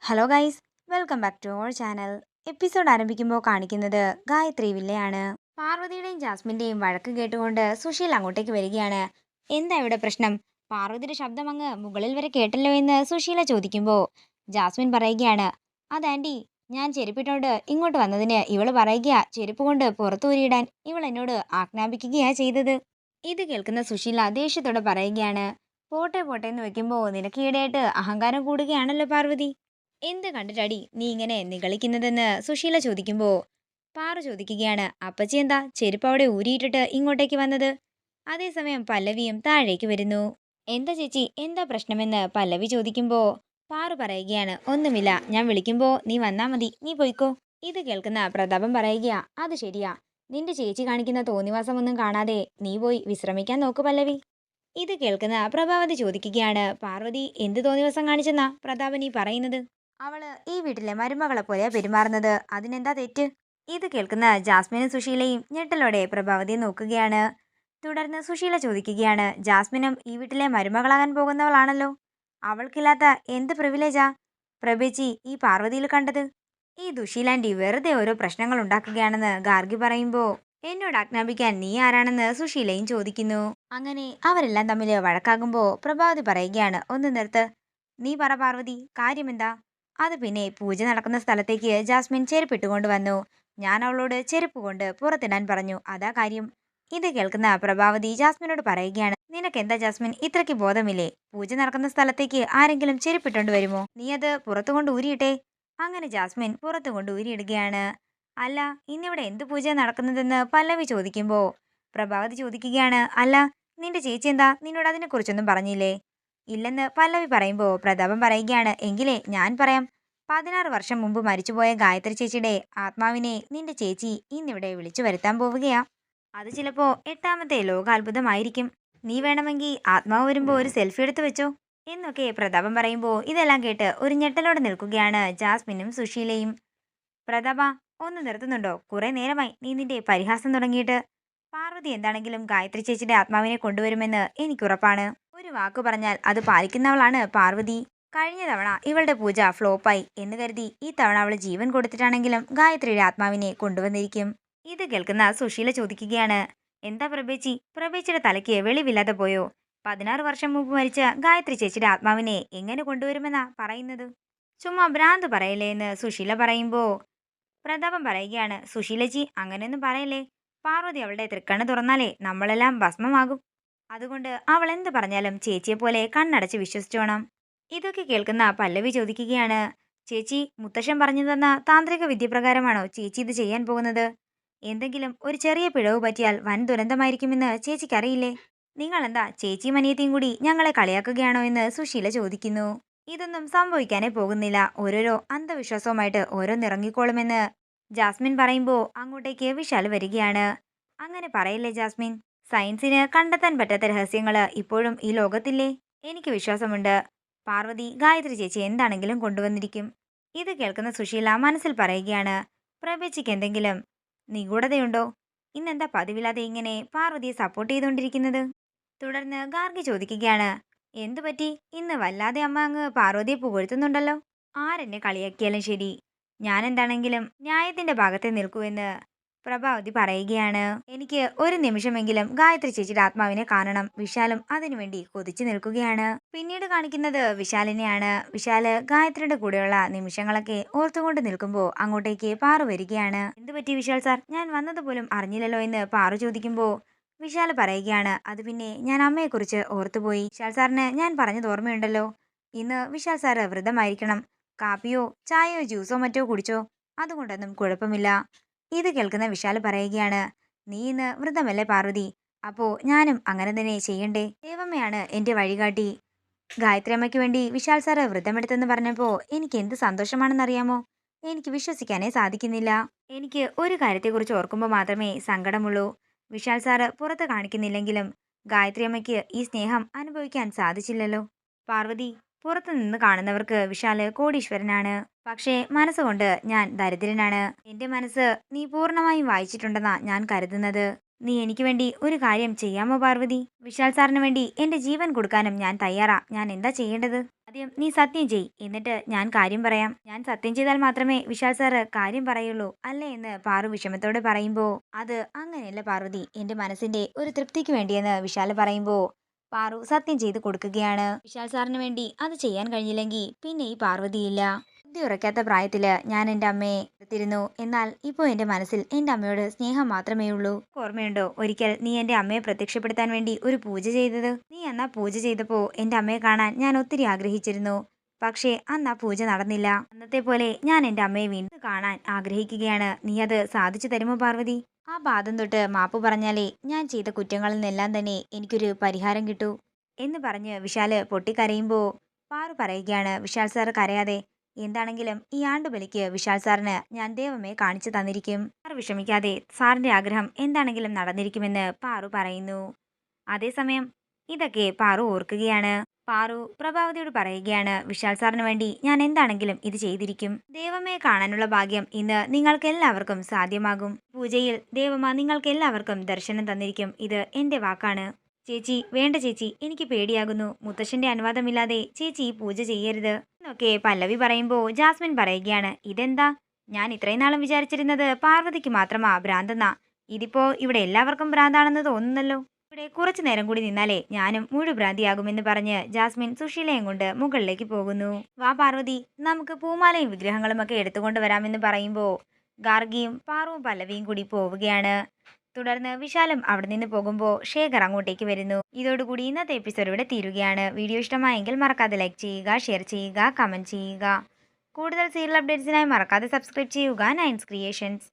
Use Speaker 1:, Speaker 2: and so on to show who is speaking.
Speaker 1: Hello guys, welcome back to our channel. Episode ആരംഭിക്കുമ്പോൾ കാണിക്കുന്നത് ഗായത്രി വില്ലയാണ്. പാർവതിയുടെയും ജാസ്മിന്റെയും വഴക്ക് കേട്ടുകൊണ്ട് സുശീൽ അങ്ങോട്ടേക്ക് വരികയാണ്. എന്താ ഇവിടെ പ്രശ്നം? പാർവതിയുടെ ശബ്ദം അങ്ങ് മുകളിൽ വരെ കേട്ടല്ലോ എന്ന് സുശീല ചോദിക്കുമ്പോൾ ജാസ്മിൻ പറയുകയാണ്, അത് ആൻറ്റി, ഞാൻ ചെരുപ്പിട്ടോണ്ട് ഇങ്ങോട്ട് വന്നതിന് ഇവള് പറയുക ചെരുപ്പ് കൊണ്ട് പുറത്തു ഊരിയിടാൻ ഇവൾ എന്നോട് ആജ്ഞാപിക്കുകയാ ചെയ്തത്. ഇത് കേൾക്കുന്ന സുശീല ദേഷ്യത്തോടെ പറയുകയാണ്, പോട്ടെ പോട്ടെ എന്ന് വെക്കുമ്പോൾ നിനക്ക് ഈടെയായിട്ട് അഹങ്കാരം കൂടുകയാണല്ലോ പാർവതി. എന്ത് കണ്ടിട്ടടി നീ ഇങ്ങനെ നിഗളിക്കുന്നതെന്ന് സുശീല ചോദിക്കുമ്പോ പാറു ചോദിക്കുകയാണ്, അപ്പച്ചി എന്താ ചെരുപ്പ് അവിടെ ഊരിയിട്ടിട്ട് ഇങ്ങോട്ടേക്ക് വന്നത്? അതേസമയം പല്ലവിയും താഴേക്ക് വരുന്നു. എന്താ ചേച്ചി, എന്താ പ്രശ്നമെന്ന് പല്ലവി ചോദിക്കുമ്പോ പാറു പറയുകയാണ്, ഒന്നുമില്ല, ഞാൻ വിളിക്കുമ്പോ നീ വന്നാ മതി, നീ പോയിക്കോ. ഇത് കേൾക്കുന്ന പ്രതാപം പറയുക, അത് ശരിയാ, നിന്റെ ചേച്ചി കാണിക്കുന്ന തോന്നിവാസമൊന്നും കാണാതെ നീ പോയി വിശ്രമിക്കാൻ നോക്കു പല്ലവി. ഇത് കേൾക്കുന്ന പ്രഭാവതി ചോദിക്കുകയാണ്, പാർവതി എന്ത് തോന്നിവാസം കാണിച്ചെന്നാ പ്രതാപൻ ഈ പറയുന്നത്? അവള് ഈ വീട്ടിലെ മരുമകളെ പോലെയാ പെരുമാറുന്നത്, അതിനെന്താ തെറ്റ്? ഇത് കേൾക്കുന്ന ജാസ്മിനും സുശീലയും ഞെട്ടലോടെ പ്രഭാവതിയെ നോക്കുകയാണ്. തുടർന്ന് സുശീല ചോദിക്കുകയാണ്, ജാസ്മിനും ഈ വീട്ടിലെ മരുമകളാകാൻ പോകുന്നവളാണല്ലോ, അവൾക്കില്ലാത്ത എന്ത് പ്രിവിലേജാ പ്രഭേച്ചി ഈ പാർവതിയിൽ കണ്ടത്? ഈ ദുശീലാൻറ്റി വെറുതെ ഓരോ പ്രശ്നങ്ങൾ ഉണ്ടാക്കുകയാണെന്ന് ഗാർഗി പറയുമ്പോ എന്നോട് ആജ്ഞാപിക്കാൻ നീ ആരാണെന്ന് സുശീലയും ചോദിക്കുന്നു. അങ്ങനെ അവരെല്ലാം തമ്മിൽ വഴക്കാകുമ്പോ പ്രഭാവതി പറയുകയാണ്, ഒന്ന് നിർത്ത്, നീ പറ പാർവതി, കാര്യമെന്താ? അത് പിന്നെ പൂജ നടക്കുന്ന സ്ഥലത്തേക്ക് ജാസ്മിൻ ചെരുപ്പിട്ടുകൊണ്ട് വന്നു. ഞാൻ അവളോട് ചെരുപ്പ് കൊണ്ട് പുറത്തിടാൻ പറഞ്ഞു, അതാ കാര്യം. ഇത് കേൾക്കുന്ന പ്രഭാവതി ജാസ്മിനോട് പറയുകയാണ്, നിനക്കെന്താ ജാസ്മിൻ, ഇത്രയ്ക്ക് ബോധമില്ലേ? പൂജ നടക്കുന്ന സ്ഥലത്തേക്ക് ആരെങ്കിലും ചെരുപ്പിട്ടോണ്ട് വരുമോ? നീ അത് പുറത്തു കൊണ്ട് ഊരിയിട്ടെ. അങ്ങനെ ജാസ്മിൻ പുറത്തു കൊണ്ട് ഊരിയിടുകയാണ്. അല്ല, ഇന്നിവിടെ എന്ത് പൂജ നടക്കുന്നതെന്ന് പല്ലവി ചോദിക്കുമ്പോ പ്രഭാവതി ചോദിക്കുകയാണ്, അല്ല, നിന്റെ ചേച്ചി എന്താ നിന്നോട് അതിനെക്കുറിച്ചൊന്നും പറഞ്ഞില്ലേ? ഇല്ലെന്ന് പല്ലവി പറയുമ്പോൾ പ്രതാപം പറയുകയാണ്, എങ്കിലേ ഞാൻ പറയാം. 16 വർഷം മുമ്പ് മരിച്ചുപോയ ഗായത്രി ചേച്ചിയുടെ ആത്മാവിനെ നിന്റെ ചേച്ചി ഇന്നിവിടെ വിളിച്ചു വരുത്താൻ പോവുകയാ. അത് ചിലപ്പോ 8ാമത്തെ ലോകാത്ഭുതമായിരിക്കും. നീ വേണമെങ്കിൽ ആത്മാവ് വരുമ്പോൾ ഒരു സെൽഫി എടുത്തു വെച്ചോ എന്നൊക്കെ പ്രതാപം പറയുമ്പോൾ ഇതെല്ലാം കേട്ട് ഒരു ഞെട്ടലോടെ നിൽക്കുകയാണ് ജാസ്മിനും സുശീലയും. പ്രതാപ, ഒന്ന് നിർത്തുന്നുണ്ടോ? കുറെ നേരമായി നീ നിന്റെ പരിഹാസം തുടങ്ങിയിട്ട്. പാർവതി എന്താണെങ്കിലും ഗായത്രി ചേച്ചിയുടെ ആത്മാവിനെ കൊണ്ടുവരുമെന്ന് എനിക്കുറപ്പാണ്. ഒരു വാക്കു പറഞ്ഞാൽ അത് പാലിക്കുന്നവളാണ് പാർവതി. കഴിഞ്ഞ തവണ ഇവളുടെ പൂജ ഫ്ലോപ്പായി എന്ന് കരുതി ഈ തവണ അവൾ ജീവൻ കൊടുത്തിട്ടാണെങ്കിലും ഗായത്രിയുടെ ആത്മാവിനെ കൊണ്ടുവന്നിരിക്കും. ഇത് കേൾക്കുന്ന സുശീല ചോദിക്കുകയാണ്, എന്താ പ്രഭേച്ചി, പ്രഭേച്ചിയുടെ തലയ്ക്ക് വെളിവില്ലാതെ പോയോ? 16 വർഷം മുമ്പ് മരിച്ച ഗായത്രി ചേച്ചിയുടെ ആത്മാവിനെ എങ്ങനെ കൊണ്ടുവരുമെന്നാ പറയുന്നത്? ചുമ്മാ ഭ്രാന്ത് പറയല്ലേ എന്ന് സുശീല പറയുമ്പോ പ്രതാപം പറയുകയാണ്, സുശീലജി അങ്ങനെയൊന്നും പറയല്ലേ. പാർവതി അവളുടെ തൃക്കണ്ണ് തുറന്നാലേ നമ്മളെല്ലാം ഭസ്മമാകും. അതുകൊണ്ട് അവൾ എന്ത് പറഞ്ഞാലും ചേച്ചിയെ പോലെ കണ്ണടച്ച് വിശ്വസിച്ചോണം. ഇതൊക്കെ കേൾക്കുന്ന പല്ലവി ചോദിക്കുകയാണ്, ചേച്ചി, മുത്തശ്ശൻ പറഞ്ഞു തന്ന താന്ത്രിക വിദ്യപ്രകാരമാണോ ചേച്ചി ഇത് ചെയ്യാൻ പോകുന്നത്? എന്തെങ്കിലും ഒരു ചെറിയ പിഴവ് പറ്റിയാൽ വൻ ദുരന്തമായിരിക്കുമെന്ന് ചേച്ചിക്കറിയില്ലേ? നിങ്ങളെന്താ ചേച്ചിയും അനിയത്തിയും കൂടി ഞങ്ങളെ കളിയാക്കുകയാണോ എന്ന് സുശീല ചോദിക്കുന്നു. ഇതൊന്നും സംഭവിക്കാനേ പോകുന്നില്ല, ഓരോരോ അന്ധവിശ്വാസവുമായിട്ട് ഓരോന്നിറങ്ങിക്കോളുമെന്ന് ജാസ്മിൻ പറയുമ്പോൾ അങ്ങോട്ടേക്ക് വിശാൽ വരികയാണ്. അങ്ങനെ പറയില്ലേ ജാസ്മിൻ, സയൻസിന് കണ്ടെത്താൻ പറ്റാത്ത രഹസ്യങ്ങൾ ഇപ്പോഴും ഈ ലോകത്തില്ലേ? എനിക്ക് വിശ്വാസമുണ്ട്, പാർവതി ഗായത്രി ചേച്ചി എന്താണെങ്കിലും കൊണ്ടുവന്നിരിക്കും. ഇത് കേൾക്കുന്ന സുശീല മനസ്സിൽ പറയുകയാണ്, പ്രഭേച്ചിക്ക് എന്തെങ്കിലും നിഗൂഢതയുണ്ടോ? ഇന്നെന്താ പതിവില്ലാതെ ഇങ്ങനെ പാർവതിയെ സപ്പോർട്ട് ചെയ്തുകൊണ്ടിരിക്കുന്നത്? തുടർന്ന് ഗാർഗി ചോദിക്കുകയാണ്, എന്തുപറ്റി, ഇന്ന് വല്ലാതെ അമ്മ അങ്ങ് പാർവതിയെ പുകഴ്ത്തുന്നുണ്ടല്ലോ. ആരെന്നെ കളിയാക്കിയാലും ശരി, ഞാൻ എന്താണെങ്കിലും ന്യായത്തിന്റെ ഭാഗത്തെ നിൽക്കൂ എന്ന് പ്രഭാവതി പറയുകയാണ്. എനിക്ക് ഒരു നിമിഷമെങ്കിലും ഗായത്രി ചേച്ചിയുടെ ആത്മാവിനെ കാണണം. വിശാലും അതിനുവേണ്ടി കൊതിച്ചു നിൽക്കുകയാണ്. പിന്നീട് കാണിക്കുന്നത് വിശാലിനെയാണ്. വിശാല് ഗായത്രിയുടെ കൂടെയുള്ള നിമിഷങ്ങളൊക്കെ ഓർത്തുകൊണ്ട് നിൽക്കുമ്പോൾ അങ്ങോട്ടേക്ക് പാറു വരികയാണ്. എന്തുപറ്റി വിശാൽ സാർ, ഞാൻ വന്നതുപോലും അറിഞ്ഞില്ലല്ലോ എന്ന് പാറു ചോദിക്കുമ്പോൾ വിശാൽ പറയുകയാണ്, അത് പിന്നെ ഞാൻ അമ്മയെക്കുറിച്ച് ഓർത്തുപോയി. വിശാൽ സാറിന് ഞാൻ പറഞ്ഞത് ഓർമ്മയുണ്ടല്ലോ, ഇന്ന് വിശാൽ സാറ് വ്രതമായിരിക്കണം. കാപ്പിയോ ചായയോ ജ്യൂസോ മറ്റോ കുടിച്ചോ, അതുകൊണ്ടൊന്നും കുഴപ്പമില്ല. ഇത് കേൾക്കുന്ന വിശാൽ പറയുകയാണ്, നീ ഇന്ന് വ്രതമല്ലേ പാർവതി, അപ്പോ ഞാനും അങ്ങനെ തന്നെ ചെയ്യണ്ടേ? ദേവമ്മയാണ് എൻ്റെ വഴികാട്ടി. ഗായത്രി അമ്മയ്ക്ക് വേണ്ടി വിശാൽ സാറ് വ്രതമെടുത്തെന്ന് പറഞ്ഞപ്പോൾ എനിക്ക് എന്ത് സന്തോഷമാണെന്നറിയാമോ? എനിക്ക് വിശ്വസിക്കാനേ സാധിക്കുന്നില്ല. എനിക്ക് ഒരു കാര്യത്തെക്കുറിച്ച് ഓർക്കുമ്പോൾ മാത്രമേ സങ്കടമുള്ളൂ. വിശാൽ സാറ് പുറത്ത് കാണിക്കുന്നില്ലെങ്കിലും ഗായത്രി അമ്മയ്ക്ക് ഈ സ്നേഹം അനുഭവിക്കാൻ സാധിച്ചില്ലല്ലോ. പാർവതി, പുറത്തു നിന്ന് കാണുന്നവർക്ക് വിശാല് കോടീശ്വരനാണ്, പക്ഷേ മനസ്സുകൊണ്ട് ഞാൻ ദരിദ്രനാണ്. എന്റെ മനസ്സ് നീ പൂർണ്ണമായും വായിച്ചിട്ടുണ്ടെന്നാ ഞാൻ കരുതുന്നത്. നീ എനിക്ക് വേണ്ടി ഒരു കാര്യം ചെയ്യാമോ പാർവതി? വിശാൽ സാറിന് വേണ്ടി എന്റെ ജീവൻ കൊടുക്കാനും ഞാൻ തയ്യാറാ. ഞാൻ എന്താ ചെയ്യേണ്ടത്? ആദ്യം നീ സത്യം ചെയ്, എന്നിട്ട് ഞാൻ കാര്യം പറയാം. ഞാൻ സത്യം ചെയ്താൽ മാത്രമേ വിശാൽ സാറ് കാര്യം പറയുള്ളൂ അല്ലേ എന്ന് പാറു വിഷമത്തോടെ പറയുമ്പോ, അത് അങ്ങനെയല്ല പാർവതി, എന്റെ മനസ്സിന്റെ ഒരു തൃപ്തിക്ക് വേണ്ടിയെന്ന് വിശാല് പറയുമ്പോ പാറു സത്യം ചെയ്ത് കൊടുക്കുകയാണ്. വിശാൽ സാറിന് വേണ്ടി അത് ചെയ്യാൻ കഴിഞ്ഞില്ലെങ്കിൽ പിന്നെ ഈ പാർവതിയില്ല. ബുദ്ധി ഉറക്കാത്ത പ്രായത്തില് ഞാൻ എൻ്റെ അമ്മയെ എടുത്തിരുന്നു. എന്നാൽ ഇപ്പോൾ എൻ്റെ മനസ്സിൽ എൻ്റെ അമ്മയോട് സ്നേഹം മാത്രമേ ഉള്ളൂ. ഓർമ്മയുണ്ടോ ഒരിക്കൽ നീ എൻ്റെ അമ്മയെ പ്രത്യക്ഷപ്പെടുത്താൻ വേണ്ടി ഒരു പൂജ ചെയ്തത്? നീ അന്ന് ആ പൂജ ചെയ്തപ്പോ എൻ്റെ അമ്മയെ കാണാൻ ഞാൻ ഒത്തിരി ആഗ്രഹിച്ചിരുന്നു. പക്ഷേ അന്ന് ആ പൂജ നടന്നില്ല. അന്നത്തെ പോലെ ഞാൻ എൻ്റെ അമ്മയെ വീണ്ടും കാണാൻ ആഗ്രഹിക്കുകയാണ്. നീ അത് സാധിച്ചു തരുമോ പാർവതി? ആ പാദം തൊട്ട് മാപ്പ് പറഞ്ഞാലേ ഞാൻ ചെയ്ത കുറ്റങ്ങളിൽ നിന്നെല്ലാം തന്നെ എനിക്കൊരു പരിഹാരം കിട്ടൂ എന്ന് പറഞ്ഞ് വിശാല് പൊട്ടിക്കരയുമ്പോ പാറു പറയുകയാണ്, വിശാൽ സാറ് കരയാതെ. എന്താണെങ്കിലും ഈ ആണ്ടുബലിക്ക് വിശാൽ സാറിന് ഞാൻ ദേവമ്മയെ കാണിച്ചു തന്നിരിക്കും. സാറ് വിഷമിക്കാതെ, സാറിന്റെ ആഗ്രഹം എന്താണെങ്കിലും നടന്നിരിക്കുമെന്ന് പാറു പറയുന്നു. അതേസമയം ഇതൊക്കെ പാറു ഓർക്കുകയാണ്. പാറു പ്രഭാവതിയോട് പറയുകയാണ്, വിശാൽ സാറിന് വേണ്ടി ഞാൻ എന്താണെങ്കിലും ഇത് ചെയ്തിരിക്കും. ദേവമ്മയെ കാണാനുള്ള ഭാഗ്യം ഇന്ന് നിങ്ങൾക്ക് എല്ലാവർക്കും സാധ്യമാകും. പൂജയിൽ ദേവമ്മ നിങ്ങൾക്ക് എല്ലാവർക്കും ദർശനം തന്നിരിക്കും. ഇത് എന്റെ വാക്കാണ്. ചേച്ചി, വേണ്ട ചേച്ചി, എനിക്ക് പേടിയാകുന്നു. മുത്തശ്ശന്റെ അനുവാദമില്ലാതെ ചേച്ചി ഈ പൂജ ചെയ്യരുത് എന്നൊക്കെ പല്ലവി പറയുമ്പോ ജാസ്മിൻ പറയുകയാണ്, ഇതെന്താ? ഞാൻ ഇത്രയും നാളും വിചാരിച്ചിരുന്നത് പാർവതിക്ക് മാത്രമാ ഭ്രാന്തെന്നാ. ഇതിപ്പോ ഇവിടെ എല്ലാവർക്കും ഭ്രാന്താണെന്ന് തോന്നുന്നല്ലോ. ഇവിടെ കുറച്ചു നേരം കൂടി നിന്നാലേ ഞാനും മുഴുഭ്രാന്തിയാകുമെന്ന് പറഞ്ഞ് ജാസ്മിൻ സുശീലയും കൊണ്ട് മുകളിലേക്ക് പോകുന്നു. വാ പാർവതി, നമുക്ക് പൂമാലയും വിഗ്രഹങ്ങളും ഒക്കെ എടുത്തുകൊണ്ട് വരാമെന്ന് പറയുമ്പോ ഗാർഗിയും പാറുവും പല്ലവിയും കൂടി പോവുകയാണ്. തുടർന്ന് വിശാലും അവിടെ നിന്ന് പോകുമ്പോൾ ശേഖർ അങ്ങോട്ടേക്ക് വരുന്നു. ഇതോടുകൂടി ഇന്നത്തെ എപ്പിസോഡ് ഇവിടെ തീരുകയാണ്. വീഡിയോ ഇഷ്ടമായെങ്കിൽ മറക്കാതെ ലൈക്ക് ചെയ്യുക, ഷെയർ ചെയ്യുക, കമന്റ് ചെയ്യുക. കൂടുതൽ സീരിയൽ അപ്ഡേറ്റ്സിനായി മറക്കാതെ സബ്സ്ക്രൈബ് ചെയ്യുക നയൻസ് ക്രിയേഷൻസ്.